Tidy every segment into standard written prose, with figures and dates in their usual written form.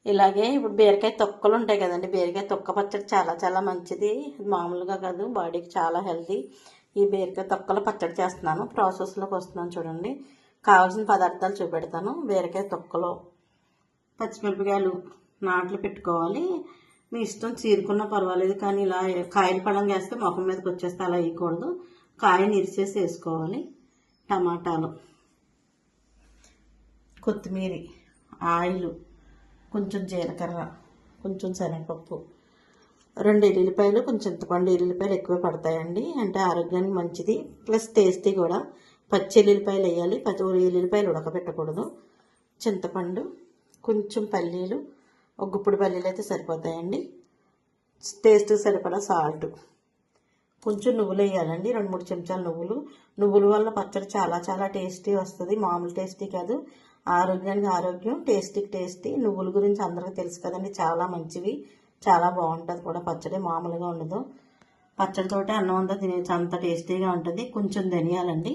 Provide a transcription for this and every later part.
ఇలాగే ఇప్పుడు బీరకాయ తొక్కలు ఉంటాయి కదండి, బీరకాయ తొక్క పచ్చడి చాలా చాలా మంచిది, మామూలుగా కాదు, బాడీకి చాలా హెల్తీ. ఈ బీరకాయ తొక్కల పచ్చడి చేస్తున్నాను, ప్రాసెస్లోకి వస్తున్నాను చూడండి. కావాల్సిన పదార్థాలు చూపెడతాను. బీరకాయ తొక్కలు, పచ్చిమిరపకాయలు నాట్లు పెట్టుకోవాలి. మీ ఇష్టం, చీరుకున్నా పర్వాలేదు, కానీ ఇలా కాయలు పడంగా వేస్తే ముఖం మీదకి వచ్చేస్తే అలా వేయకూడదు. కాయని ఇరిచేసి వేసుకోవాలి. టమాటాలు, కొత్తిమీర, ఆయిల్, కొంచెం జీలకర్ర, కొంచెం శనగపప్పు, 2 ఎల్లుల్లిపాయలు, కొంచెం చింతపండు. ఎల్లుల్లిపాయలు ఎక్కువ పడతాయండి, అంటే ఆరోగ్యానికి మంచిది, ప్లస్ టేస్టీ కూడా. పచ్చి ఎల్లుల్లిపాయలు వేయాలి, ఎల్లుల్లిపాయలు ఉడకబెట్టకూడదు. చింతపండు, కొంచెం పల్లీలు, ఒక గుప్పుడు పల్లీలు అయితే సరిపోతాయండి. టేస్ట్కి సరిపడా సాల్ట్, కొంచెం నువ్వులు వేయాలండి, 2-3 చెంచాలు నువ్వులు. నువ్వుల వల్ల పచ్చడి చాలా చాలా టేస్టీ వస్తుంది, మామూలు టేస్టీ కాదు. ఆరోగ్యానికి ఆరోగ్యం, టేస్టీకి టేస్టీ. నువ్వుల గురించి అందరికీ తెలుసు కదండి, చాలా మంచివి, చాలా బాగుంటుంది కూడా పచ్చడి, మామూలుగా ఉండదు. పచ్చడితోటి అన్నం అంతా తినేసి అంత టేస్టీగా ఉంటుంది. కొంచెం ధనియాలండి,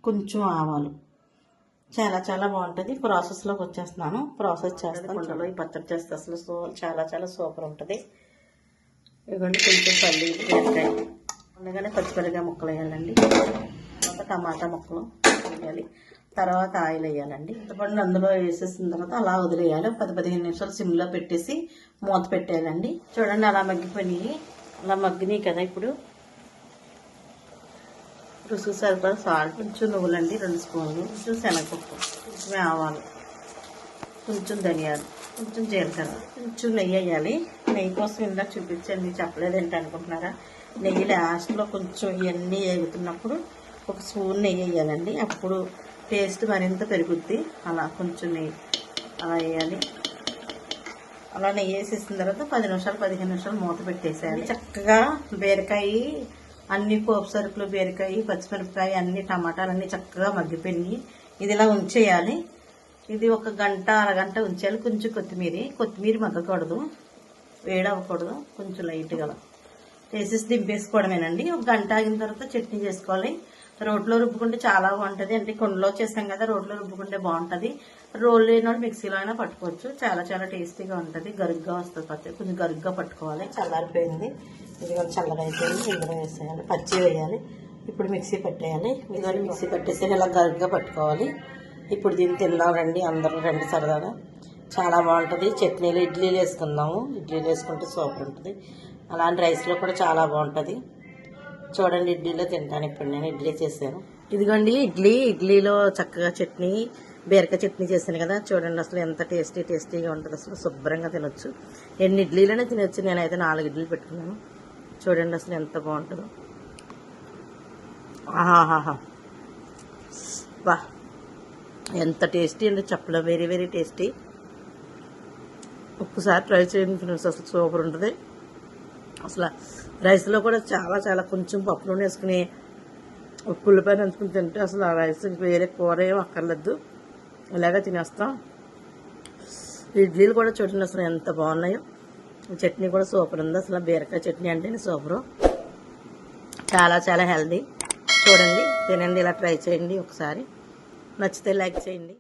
కొంచెం ఆవాలు, చాలా చాలా బాగుంటుంది. ప్రాసెస్లోకి వచ్చేస్తున్నాను, ప్రాసెస్ చేస్తాను. కుండలో ఈ పచ్చడి చేస్తే అసలు చాలా చాలా సూపర్ ఉంటుంది. ఇదిగోండి, కొంచెం పల్లీలు, బీరకాయ ఉండగానే పచ్చిమిరపకాయ ముక్కలు వేయాలండి, తర్వాత టమాటా ముక్కలు వేయాలి, తర్వాత ఆయిల్ వేయాలండి. ఇంతపండు అందులో వేసేసిన తర్వాత అలా వదిలేయాలి. 10-15 నిమిషాలు సిమ్లో పెట్టేసి మూత పెట్టేయాలండి. చూడండి, అలా మగ్గిపోయి, అలా మగ్గినాయి కదా. ఇప్పుడు రుచి సరిపడా సాల్ట్, కొంచెం నువ్వులండి 2 స్పూన్లు, కొంచెం శనగపప్పు, కొంచెం ఆవాలు, కొంచెం ధనియాలు, కొంచెం జీలకర్ర, కొంచెం నెయ్యి వేయాలి. నెయ్యి కోసం ఇందాక చూపించండి, చెప్పలేదేంటి అనుకుంటున్నారా. నెయ్యి లాస్ట్లో కొంచెం ఇవన్నీ వేగుతున్నప్పుడు 1 స్పూన్ నెయ్యి వేయాలండి, అప్పుడు టేస్ట్ మరింత పెరుగుద్ది. అలా కొంచెం నెయ్యి అలా వేయాలి. అలా నెయ్యి వేసేసిన తర్వాత 15 నిమిషాలు మూత పెట్టేసేయాలి. చక్కగా బీరకాయ, అన్ని పోపు సరుకులు, బీరకాయ, పచ్చిమిరపకాయ, అన్ని టమాటాలు అన్నీ చక్కగా మగ్గిపోయి ఇది ఇలా ఉంచేయాలి. ఇది 1 గంట, అరగంట ఉంచేయాలి. కొంచెం కొత్తిమీర మగ్గకూడదు, వేడవ్వకూడదు, కొంచెం లైట్గా వేసేసి దింపేసుకోవడమేనండి. 1 గంట ఆగిన తర్వాత చట్నీ చేసుకోవాలి. రోట్లో రుబ్బుకుంటే చాలా బాగుంటుంది, అంటే కుండలో చేసాం కదా, రోట్లో రుబ్బుకుంటే బాగుంటుంది. రోల్ లేని వాళ్ళు మిక్సీలో అయినా పట్టుకోవచ్చు, చాలా చాలా టేస్టీగా ఉంటుంది. గరుగ్గా వస్తుంది పచ్చడి, కొంచెం గరుగ్గా పట్టుకోవాలి. చల్లారిపోయింది, ఇది కొంచెం చల్లగా అయిపోయింది. ఇందులో వేసేయాలి, పచ్చి వేయాలి. ఇప్పుడు మిక్సీ పట్టేయాలి. ఇదిగోని మిక్సీ పట్టేసి ఇలా గరుగ్గా పట్టుకోవాలి. ఇప్పుడు దీన్ని తిందాం రండి, అందరూ రండి సరదాగా, చాలా బాగుంటుంది. చట్నీలు, ఇడ్లీలు వేసుకుందాము, ఇడ్లీలు వేసుకుంటే సూపర్ ఉంటుంది. అలాంటి రైస్లో కూడా చాలా బాగుంటుంది. చూడండి, ఇడ్లీలో తింటాను. ఇప్పుడు నేను ఇడ్లీ చేశాను. ఇదిగోండి ఇడ్లీలో చక్కగా చట్నీ, బీరకాయ చట్నీ చేశాను కదా. చూడండి, అసలు ఎంత టేస్టీగా ఉంటుంది, అసలు శుభ్రంగా తినొచ్చు. ఎన్ని ఇడ్లీలోనే తినొచ్చు. నేనైతే 4 ఇడ్లీలు పెట్టుకున్నాను. చూడండి అసలు ఎంత బాగుంటుందో. ఆహాహా, బా, ఎంత టేస్టీ అంటే చెప్పలే, వెరీ వెరీ టేస్టీ. ఒక్కసారి ట్రై చేయండి ఫ్రెండ్స్, అసలు సూపర్ ఉంటుంది. అసలు రైస్లో కూడా చాలా చాలా కొంచెం పప్పు నూనె వేసుకుని ఉల్లిపాయ నంచుకుని తింటే అసలు ఆ రైస్ వేరే కూర ఏం అక్కర్లేదు, ఇలాగే తినేస్తాం. ఇడ్లీలు కూడా చూడండి అసలు ఎంత బాగున్నాయో. చట్నీ కూడా సూపర్ ఉంది, అసలు బీరకాయ చట్నీ అంటేనే సూపరు, చాలా చాలా హెల్దీ. చూడండి, తినండి, ఇలా ట్రై చేయండి ఒకసారి. నచ్చితే లైక్ చేయండి.